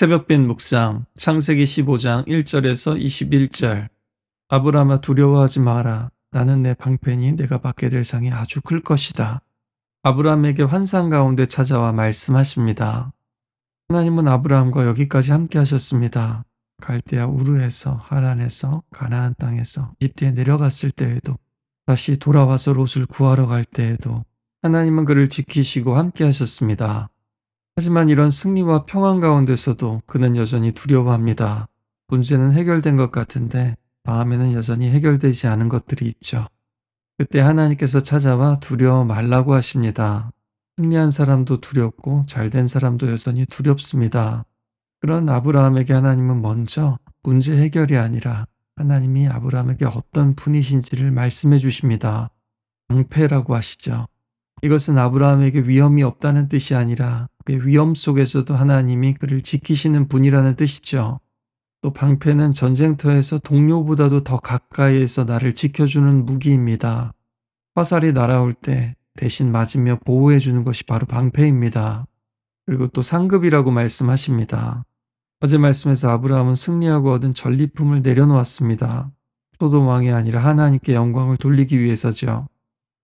새벽빛 묵상 창세기 15장 1절에서 21절. 아브라함아 두려워하지 마라. 나는 내 방패니 내가 받게 될 상이 아주 클 것이다. 아브라함에게 환상 가운데 찾아와 말씀하십니다. 하나님은 아브라함과 여기까지 함께 하셨습니다. 갈대아 우르에서, 하란에서, 가나안 땅에서 이집트에 내려갔을 때에도, 다시 돌아와서 롯을 구하러 갈 때에도 하나님은 그를 지키시고 함께 하셨습니다. 하지만 이런 승리와 평안 가운데서도 그는 여전히 두려워합니다. 문제는 해결된 것 같은데 마음에는 여전히 해결되지 않은 것들이 있죠. 그때 하나님께서 찾아와 두려워 말라고 하십니다. 승리한 사람도 두렵고 잘된 사람도 여전히 두렵습니다. 그런 아브라함에게 하나님은 먼저 문제 해결이 아니라 하나님이 아브라함에게 어떤 분이신지를 말씀해 주십니다. 방패라고 하시죠. 이것은 아브라함에게 위험이 없다는 뜻이 아니라 그 위험 속에서도 하나님이 그를 지키시는 분이라는 뜻이죠. 또 방패는 전쟁터에서 동료보다도 더 가까이에서 나를 지켜주는 무기입니다. 화살이 날아올 때 대신 맞으며 보호해 주는 것이 바로 방패입니다. 그리고 또 상급이라고 말씀하십니다. 어제 말씀에서 아브라함은 승리하고 얻은 전리품을 내려놓았습니다. 소돔 왕이 아니라 하나님께 영광을 돌리기 위해서죠.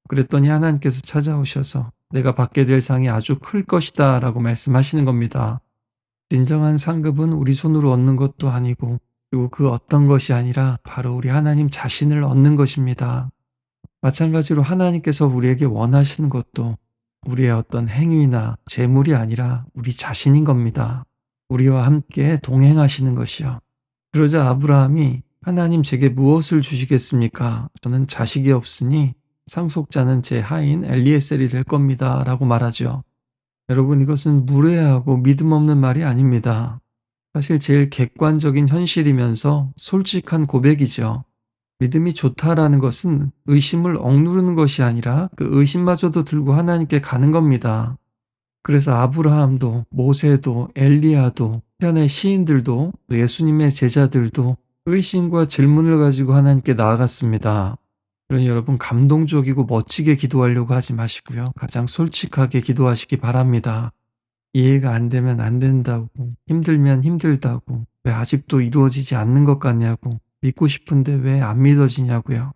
그랬더니 하나님께서 찾아오셔서 내가 받게 될 상이 아주 클 것이다 라고 말씀하시는 겁니다. 진정한 상급은 우리 손으로 얻는 것도 아니고, 그리고 그 어떤 것이 아니라 바로 우리 하나님 자신을 얻는 것입니다. 마찬가지로 하나님께서 우리에게 원하시는 것도 우리의 어떤 행위나 재물이 아니라 우리 자신인 겁니다. 우리와 함께 동행하시는 것이요. 그러자 아브라함이 하나님 제게 무엇을 주시겠습니까? 저는 자식이 없으니 상속자는 제 하인 엘리에셀이 될 겁니다 라고 말하죠. 여러분, 이것은 무례하고 믿음 없는 말이 아닙니다. 사실 제일 객관적인 현실이면서 솔직한 고백이죠. 믿음이 좋다라는 것은 의심을 억누르는 것이 아니라 그 의심마저도 들고 하나님께 가는 겁니다. 그래서 아브라함도, 모세도, 엘리야도, 현의 시인들도, 예수님의 제자들도 의심과 질문을 가지고 하나님께 나아갔습니다. 그러니 여러분, 감동적이고 멋지게 기도하려고 하지 마시고요. 가장 솔직하게 기도하시기 바랍니다. 이해가 안 되면 안 된다고, 힘들면 힘들다고, 왜 아직도 이루어지지 않는 것 같냐고, 믿고 싶은데 왜 안 믿어지냐고요.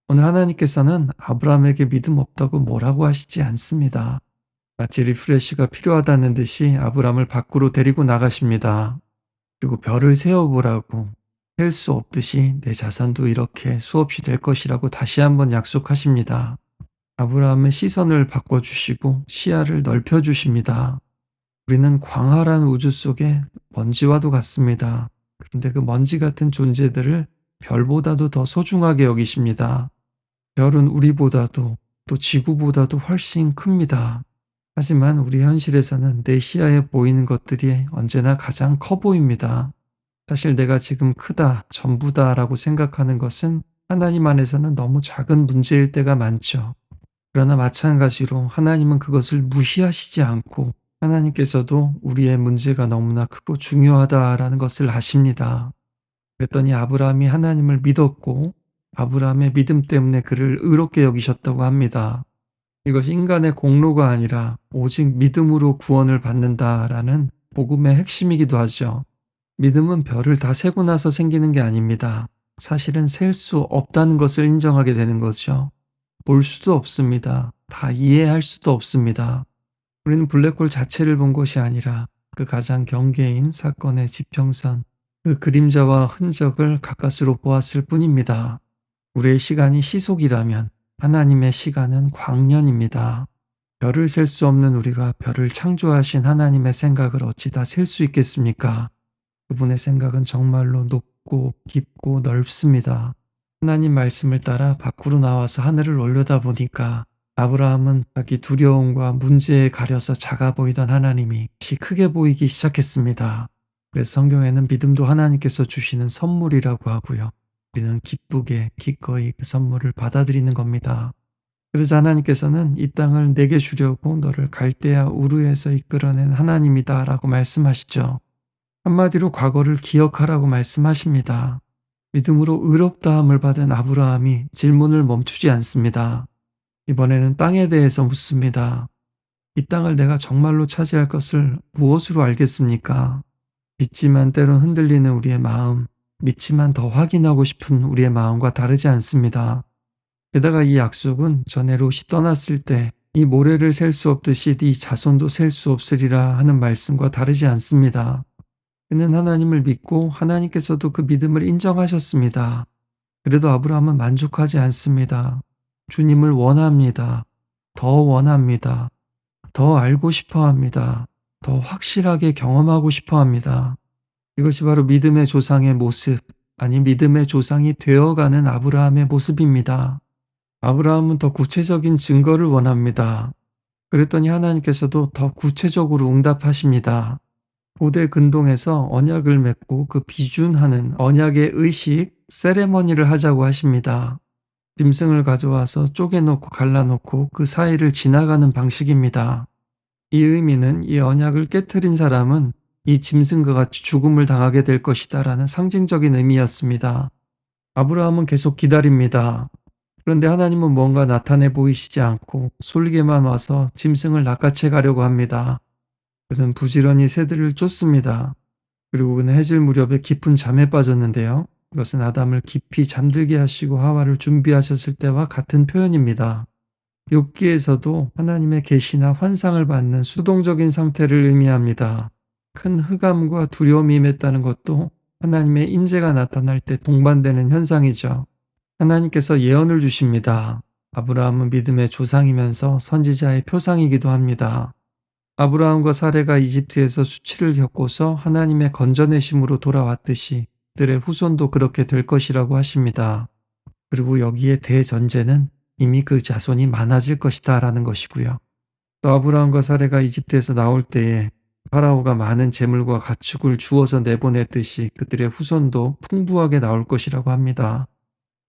오늘 하나님께서는 아브라함에게 믿음 없다고 뭐라고 하시지 않습니다. 마치 리프레시가 필요하다는 듯이 아브라함을 밖으로 데리고 나가십니다. 그리고 별을 세어보라고, 셀 수 없듯이 내 자산도 이렇게 수없이 될 것이라고 다시 한번 약속하십니다. 아브라함의 시선을 바꿔주시고 시야를 넓혀주십니다. 우리는 광활한 우주 속에 먼지와도 같습니다. 그런데 그 먼지 같은 존재들을 별보다도 더 소중하게 여기십니다. 별은 우리보다도, 또 지구보다도 훨씬 큽니다. 하지만 우리 현실에서는 내 시야에 보이는 것들이 언제나 가장 커 보입니다. 사실 내가 지금 크다, 전부다라고 생각하는 것은 하나님 안에서는 너무 작은 문제일 때가 많죠. 그러나 마찬가지로 하나님은 그것을 무시하시지 않고, 하나님께서도 우리의 문제가 너무나 크고 중요하다라는 것을 아십니다. 그랬더니 아브라함이 하나님을 믿었고, 아브라함의 믿음 때문에 그를 의롭게 여기셨다고 합니다. 이것이 인간의 공로가 아니라 오직 믿음으로 구원을 받는다라는 복음의 핵심이기도 하죠. 믿음은 별을 다 세고 나서 생기는 게 아닙니다. 사실은 셀 수 없다는 것을 인정하게 되는 거죠. 볼 수도 없습니다. 다 이해할 수도 없습니다. 우리는 블랙홀 자체를 본 것이 아니라 그 가장 경계인 사건의 지평선, 그 그림자와 흔적을 가까스로 보았을 뿐입니다. 우리의 시간이 시속이라면 하나님의 시간은 광년입니다. 별을 셀 수 없는 우리가 별을 창조하신 하나님의 생각을 어찌 다 셀 수 있겠습니까? 그분의 생각은 정말로 높고 깊고 넓습니다. 하나님 말씀을 따라 밖으로 나와서 하늘을 올려다보니까 아브라함은 자기 두려움과 문제에 가려서 작아 보이던 하나님이 다시 크게 보이기 시작했습니다. 그래서 성경에는 믿음도 하나님께서 주시는 선물이라고 하고요. 우리는 기쁘게 기꺼이 그 선물을 받아들이는 겁니다. 그러자 하나님께서는 이 땅을 내게 주려고 너를 갈대아 우르에서 이끌어낸 하나님이다 라고 말씀하시죠. 한마디로 과거를 기억하라고 말씀하십니다. 믿음으로 의롭다함을 받은 아브라함이 질문을 멈추지 않습니다. 이번에는 땅에 대해서 묻습니다. 이 땅을 내가 정말로 차지할 것을 무엇으로 알겠습니까? 믿지만 때론 흔들리는 우리의 마음, 믿지만 더 확인하고 싶은 우리의 마음과 다르지 않습니다. 게다가 이 약속은 전에 롯이 떠났을 때 이 모래를 셀 수 없듯이 네 자손도 셀 수 없으리라 하는 말씀과 다르지 않습니다. 그는 하나님을 믿고 하나님께서도 그 믿음을 인정하셨습니다. 그래도 아브라함은 만족하지 않습니다. 주님을 원합니다. 더 원합니다. 더 알고 싶어 합니다. 더 확실하게 경험하고 싶어 합니다. 이것이 바로 믿음의 조상의 모습, 아니 믿음의 조상이 되어가는 아브라함의 모습입니다. 아브라함은 더 구체적인 증거를 원합니다. 그랬더니 하나님께서도 더 구체적으로 응답하십니다. 고대 근동에서 언약을 맺고 그 비준하는 언약의 의식, 세레머니를 하자고 하십니다. 짐승을 가져와서 쪼개놓고 갈라놓고 그 사이를 지나가는 방식입니다. 이 의미는 이 언약을 깨트린 사람은 이 짐승과 같이 죽음을 당하게 될 것이다라는 상징적인 의미였습니다. 아브라함은 계속 기다립니다. 그런데 하나님은 뭔가 나타내 보이시지 않고 솔개만 와서 짐승을 낚아채 가려고 합니다. 그는 부지런히 새들을 쫓습니다. 그리고 그는 해질 무렵에 깊은 잠에 빠졌는데요. 이것은 아담을 깊이 잠들게 하시고 하와를 준비하셨을 때와 같은 표현입니다. 욥기에서도 하나님의 계시나 환상을 받는 수동적인 상태를 의미합니다. 큰 흑암과 두려움이 임했다는 것도 하나님의 임재가 나타날 때 동반되는 현상이죠. 하나님께서 예언을 주십니다. 아브라함은 믿음의 조상이면서 선지자의 표상이기도 합니다. 아브라함과 사레가 이집트에서 수치를 겪고서 하나님의 건져내심으로 돌아왔듯이 그들의 후손도 그렇게 될 것이라고 하십니다. 그리고 여기에 대전제는 이미 그 자손이 많아질 것이다 라는 것이고요. 또 아브라함과 사레가 이집트에서 나올 때에 파라오가 많은 재물과 가축을 주어서 내보냈듯이 그들의 후손도 풍부하게 나올 것이라고 합니다.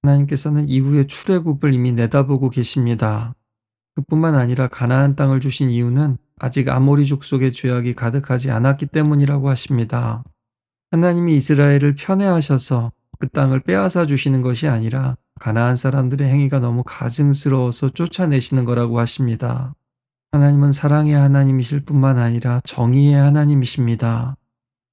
하나님께서는 이후의 출애굽을 이미 내다보고 계십니다. 그뿐만 아니라 가나안 땅을 주신 이유는 아직 아모리 족속의 죄악이 가득하지 않았기 때문이라고 하십니다. 하나님이 이스라엘을 편애하셔서 그 땅을 빼앗아 주시는 것이 아니라 가나안 사람들의 행위가 너무 가증스러워서 쫓아내시는 거라고 하십니다. 하나님은 사랑의 하나님이실 뿐만 아니라 정의의 하나님이십니다.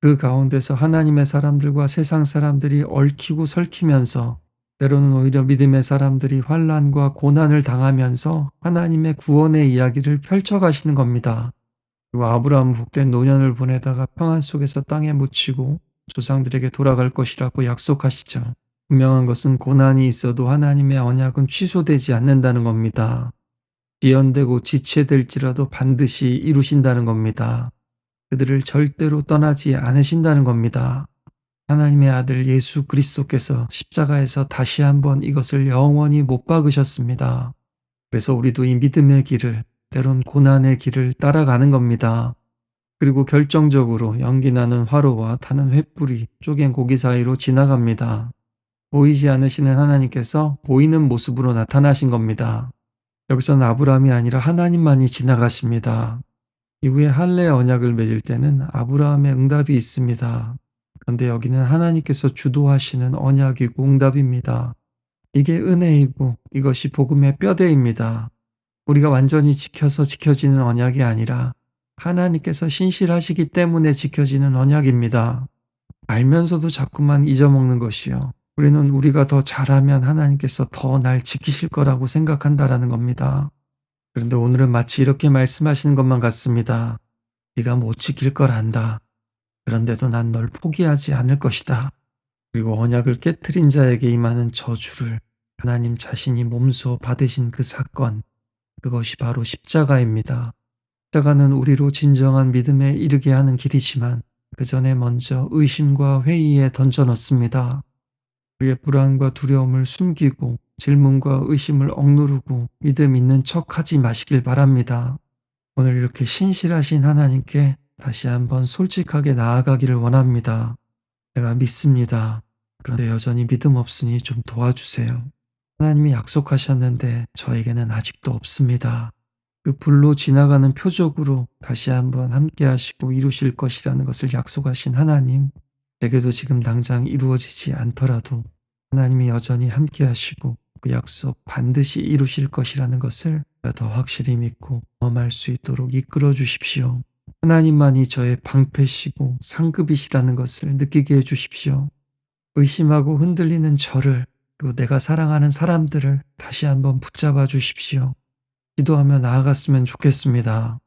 그 가운데서 하나님의 사람들과 세상 사람들이 얽히고 설키면서 때로는 오히려 믿음의 사람들이 환난과 고난을 당하면서 하나님의 구원의 이야기를 펼쳐가시는 겁니다. 그리고 아브라함은 복된 노년을 보내다가 평안 속에서 땅에 묻히고 조상들에게 돌아갈 것이라고 약속하시죠. 분명한 것은 고난이 있어도 하나님의 언약은 취소되지 않는다는 겁니다. 지연되고 지체될지라도 반드시 이루신다는 겁니다. 그들을 절대로 떠나지 않으신다는 겁니다. 하나님의 아들 예수 그리스도께서 십자가에서 다시 한번 이것을 영원히 못 박으셨습니다. 그래서 우리도 이 믿음의 길을, 때론 고난의 길을 따라가는 겁니다. 그리고 결정적으로 연기나는 화로와 타는 횃불이 쪼갠 고기 사이로 지나갑니다. 보이지 않으시는 하나님께서 보이는 모습으로 나타나신 겁니다. 여기서는 아브라함이 아니라 하나님만이 지나가십니다. 이후에 할례 언약을 맺을 때는 아브라함의 응답이 있습니다. 그런데 여기는 하나님께서 주도하시는 언약이고 응답입니다. 이게 은혜이고 이것이 복음의 뼈대입니다. 우리가 완전히 지켜서 지켜지는 언약이 아니라 하나님께서 신실하시기 때문에 지켜지는 언약입니다. 알면서도 자꾸만 잊어먹는 것이요. 우리는 우리가 더 잘하면 하나님께서 더 날 지키실 거라고 생각한다라는 겁니다. 그런데 오늘은 마치 이렇게 말씀하시는 것만 같습니다. 네가 못 지킬 걸 안다. 그런데도 난 널 포기하지 않을 것이다. 그리고 언약을 깨트린 자에게 임하는 저주를 하나님 자신이 몸소 받으신 그 사건, 그것이 바로 십자가입니다. 십자가는 우리로 진정한 믿음에 이르게 하는 길이지만 그 전에 먼저 의심과 회의에 던져넣습니다. 우리의 불안과 두려움을 숨기고 질문과 의심을 억누르고 믿음 있는 척하지 마시길 바랍니다. 오늘 이렇게 신실하신 하나님께 다시 한번 솔직하게 나아가기를 원합니다. 내가 믿습니다. 그런데 여전히 믿음 없으니 좀 도와주세요. 하나님이 약속하셨는데 저에게는 아직도 없습니다. 그 불로 지나가는 표적으로 다시 한번 함께 하시고 이루실 것이라는 것을 약속하신 하나님, 제게도 지금 당장 이루어지지 않더라도 하나님이 여전히 함께 하시고 그 약속 반드시 이루실 것이라는 것을 더 확실히 믿고 경험할 수 있도록 이끌어 주십시오. 하나님만이 저의 방패시고 상급이시라는 것을 느끼게 해 주십시오. 의심하고 흔들리는 저를, 또 내가 사랑하는 사람들을 다시 한번 붙잡아 주십시오. 기도하며 나아갔으면 좋겠습니다.